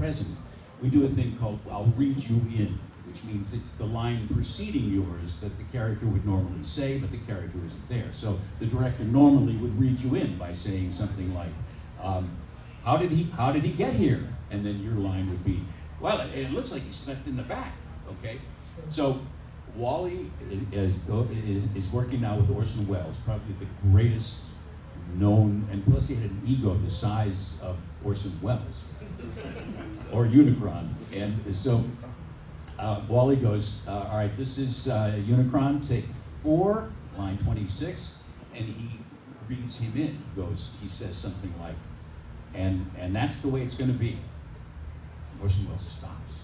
present, we do a thing called I'll read you in, which means it's the line preceding yours that the character would normally say, but the character isn't there. So the director normally would read you in by saying something like, how did he get here? And then your line would be, well, it looks like he slept in the back, okay? So Wally is working now with Orson Welles, probably the greatest known, and plus he had an ego the size of Orson Welles, or Unicron. And so Wally goes, all right, this is Unicron, take 4, line 26, and he reads him in. He says something like, and that's the way it's going to be. Orson Welles stops.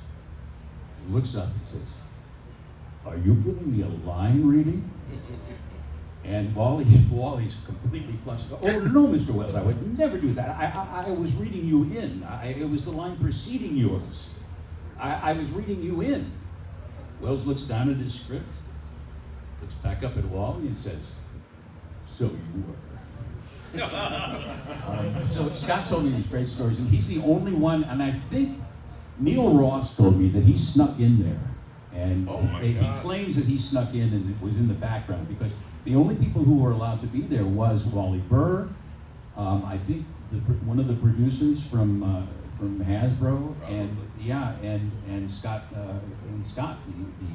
He looks up and says, are you giving me a line reading? And Wally's completely flustered. Oh, no, Mr. Welles, I would never do that. I was reading you in. It was the line preceding yours. I was reading you in. Welles looks down at his script, looks back up at Wally and says, so you were. So Scott told me these great stories, and he's the only one, and I think Neil Ross told me that he snuck in there. And he claims that he snuck in and it was in the background because the only people who were allowed to be there was Wally Burr, I think one of the producers from Hasbro, and Scott, the